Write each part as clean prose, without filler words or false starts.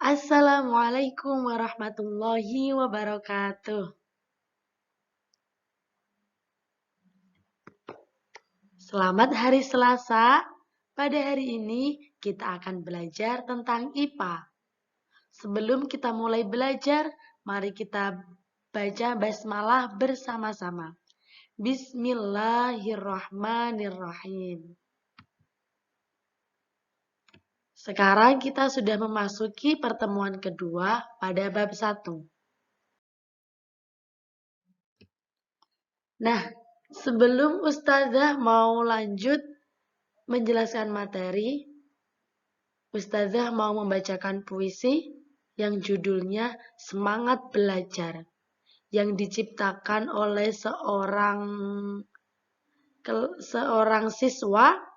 Assalamualaikum warahmatullahi wabarakatuh. Selamat hari Selasa. Pada hari ini kita akan belajar tentang IPA. Sebelum kita mulai belajar, mari kita baca basmalah bersama-sama. Bismillahirrahmanirrahim. Sekarang kita sudah memasuki pertemuan kedua pada bab 1. Nah, sebelum Ustazah mau lanjut menjelaskan materi, Ustazah mau membacakan puisi yang judulnya Semangat Belajar, yang diciptakan oleh seorang siswa.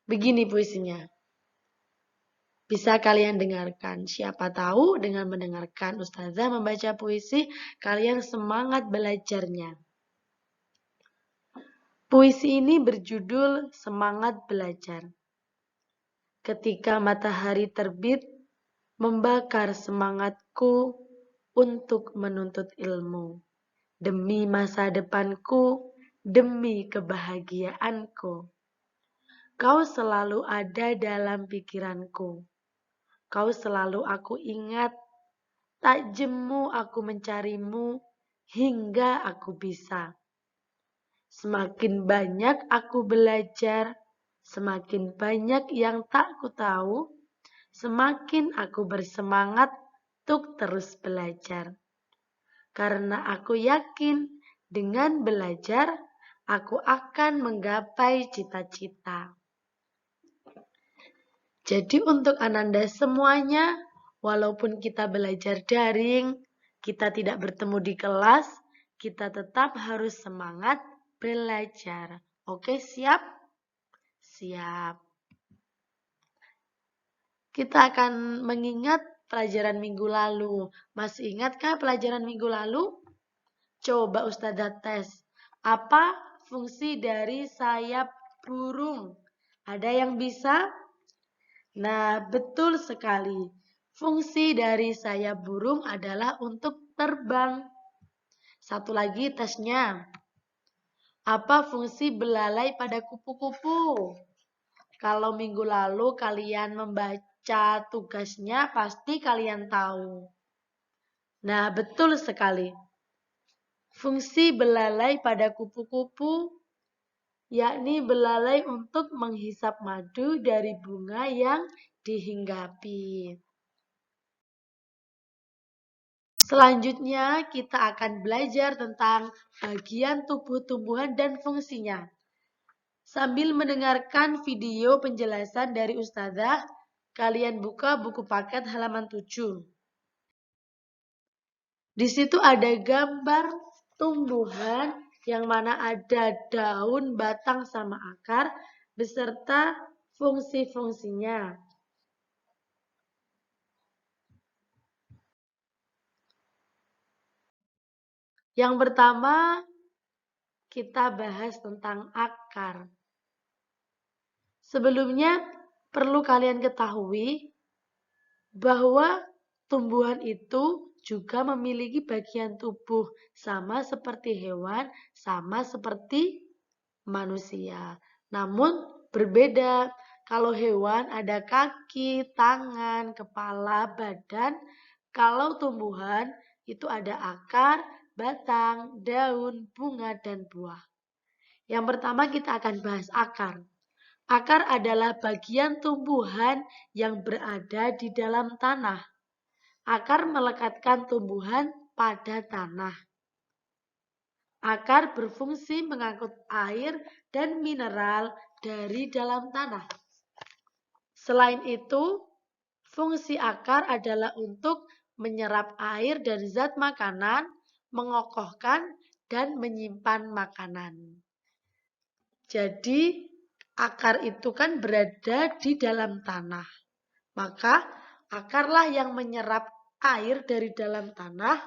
Begini puisinya. Bisa kalian dengarkan. Siapa tahu dengan mendengarkan Ustazah membaca puisi, kalian semangat belajarnya. Puisi ini berjudul Semangat Belajar. Ketika matahari terbit, membakar semangatku untuk menuntut ilmu. Demi masa depanku, demi kebahagiaanku. Kau selalu ada dalam pikiranku. Kau selalu aku ingat. Tak jemu aku mencarimu hingga aku bisa. Semakin banyak aku belajar, semakin banyak yang tak ku tahu, semakin aku bersemangat untuk terus belajar. Karena aku yakin dengan belajar, aku akan menggapai cita-cita. Jadi untuk Ananda semuanya, walaupun kita belajar daring, kita tidak bertemu di kelas, kita tetap harus semangat belajar. Oke, siap? Siap. Kita akan mengingat pelajaran minggu lalu. Masih ingatkah pelajaran minggu lalu? Coba Ustazah tes. Apa fungsi dari sayap burung? Ada yang bisa? Nah, betul sekali. Fungsi dari sayap burung adalah untuk terbang. Satu lagi tesnya. Apa fungsi belalai pada kupu-kupu? Kalau minggu lalu kalian membaca tugasnya, pasti kalian tahu. Nah, betul sekali. Fungsi belalai pada kupu-kupu, yakni belalai untuk menghisap madu dari bunga yang dihinggapi. Selanjutnya, kita akan belajar tentang bagian tubuh tumbuhan dan fungsinya. Sambil mendengarkan video penjelasan dari Ustazah, kalian buka buku paket halaman 7. Di situ ada gambar tumbuhan yang mana ada daun, batang, sama akar beserta fungsi-fungsinya. Yang pertama, kita bahas tentang akar. Sebelumnya, perlu kalian ketahui bahwa tumbuhan itu juga memiliki bagian tubuh sama seperti hewan, sama seperti manusia. Namun berbeda. Kalau hewan ada kaki, tangan, kepala, badan. Kalau tumbuhan itu ada akar, batang, daun, bunga, dan buah. Yang pertama kita akan bahas akar. Akar adalah bagian tumbuhan yang berada di dalam tanah. Akar melekatkan tumbuhan pada tanah. Akar berfungsi mengangkut air dan mineral dari dalam tanah. Selain itu, fungsi akar adalah untuk menyerap air dan zat makanan, mengokohkan, dan menyimpan makanan. Jadi, akar itu kan berada di dalam tanah. Maka, akarlah yang menyerap air dari dalam tanah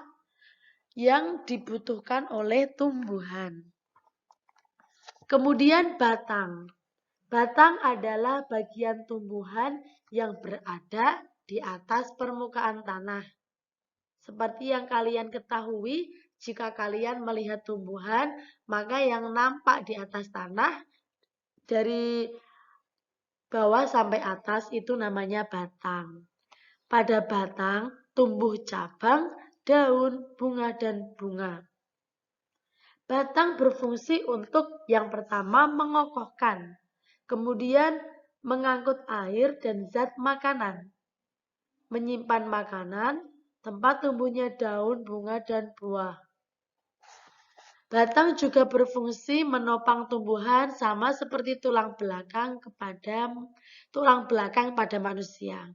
yang dibutuhkan oleh tumbuhan. Kemudian batang. Batang adalah bagian tumbuhan yang berada di atas permukaan tanah. Seperti yang kalian ketahui, jika kalian melihat tumbuhan, maka yang nampak di atas tanah dari bawah sampai atas itu namanya batang. Pada batang tumbuh cabang, daun, bunga, dan bunga. Batang berfungsi untuk yang pertama mengokohkan, kemudian mengangkut air dan zat makanan, menyimpan makanan, tempat tumbuhnya daun, bunga, dan buah. Batang juga berfungsi menopang tumbuhan sama seperti tulang belakang pada manusia.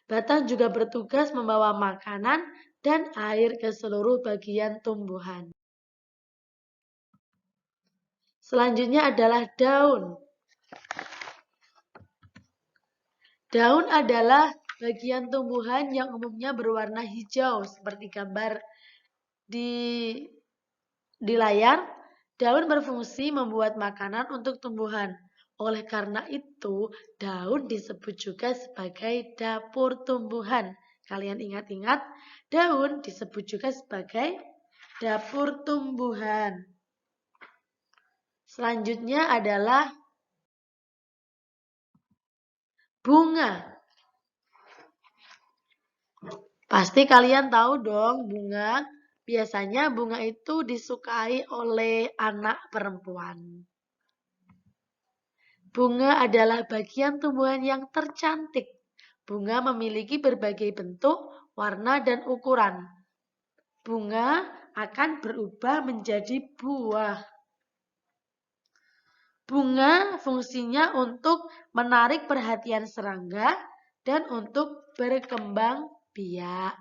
Batang juga bertugas membawa makanan dan air ke seluruh bagian tumbuhan. Selanjutnya adalah daun. Daun adalah bagian tumbuhan yang umumnya berwarna hijau seperti gambar di layar. Daun berfungsi membuat makanan untuk tumbuhan. Oleh karena itu, daun disebut juga sebagai dapur tumbuhan. Kalian ingat-ingat, daun disebut juga sebagai dapur tumbuhan. Selanjutnya adalah bunga. Pasti kalian tahu dong bunga. Biasanya bunga itu disukai oleh anak perempuan. Bunga adalah bagian tumbuhan yang tercantik. Bunga memiliki berbagai bentuk, warna, dan ukuran. Bunga akan berubah menjadi buah. Bunga fungsinya untuk menarik perhatian serangga dan untuk berkembang biak.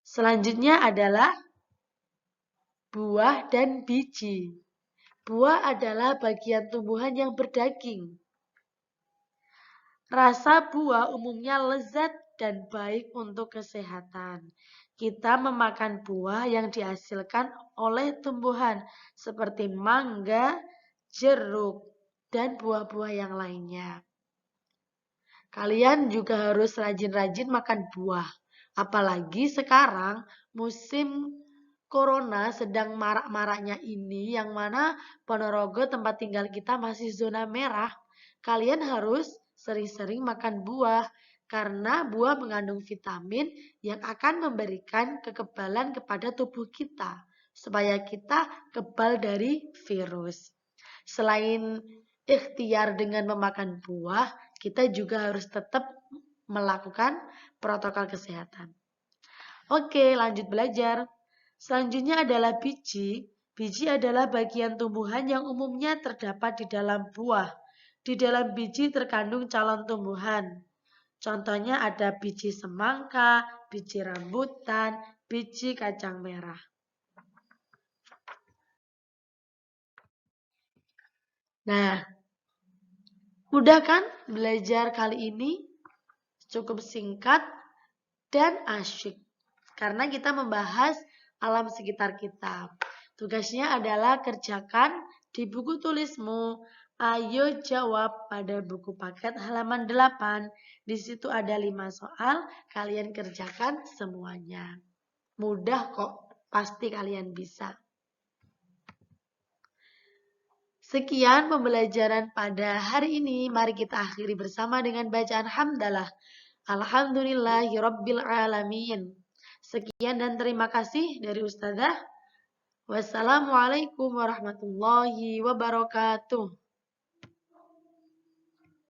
Selanjutnya adalah buah dan biji. Buah adalah bagian tumbuhan yang berdaging. Rasa buah umumnya lezat dan baik untuk kesehatan. Kita memakan buah yang dihasilkan oleh tumbuhan seperti mangga, jeruk, dan buah-buah yang lainnya. Kalian juga harus rajin-rajin makan buah. Apalagi sekarang musim Corona sedang marak-maraknya ini, yang mana Ponorogo tempat tinggal kita masih zona merah. Kalian harus sering-sering makan buah, karena buah mengandung vitamin yang akan memberikan kekebalan kepada tubuh kita, supaya kita kebal dari virus. Selain ikhtiar dengan memakan buah, kita juga harus tetap melakukan protokol kesehatan. Oke, lanjut belajar. Selanjutnya adalah biji. Biji adalah bagian tumbuhan yang umumnya terdapat di dalam buah. Di dalam biji terkandung calon tumbuhan. Contohnya ada biji semangka, biji rambutan, biji kacang merah. Nah, mudah kan belajar kali ini? Cukup singkat dan asyik. Karena kita membahas alam sekitar kita. Tugasnya adalah kerjakan di buku tulismu. Ayo jawab pada buku paket halaman 8. Di situ ada 5 soal, kalian kerjakan semuanya. Mudah kok, pasti kalian bisa. Sekian pembelajaran pada hari ini. Mari kita akhiri bersama dengan bacaan hamdalah. Alhamdulillahirabbil alamin. Sekian dan terima kasih dari Ustazah. Wassalamualaikum warahmatullahi wabarakatuh.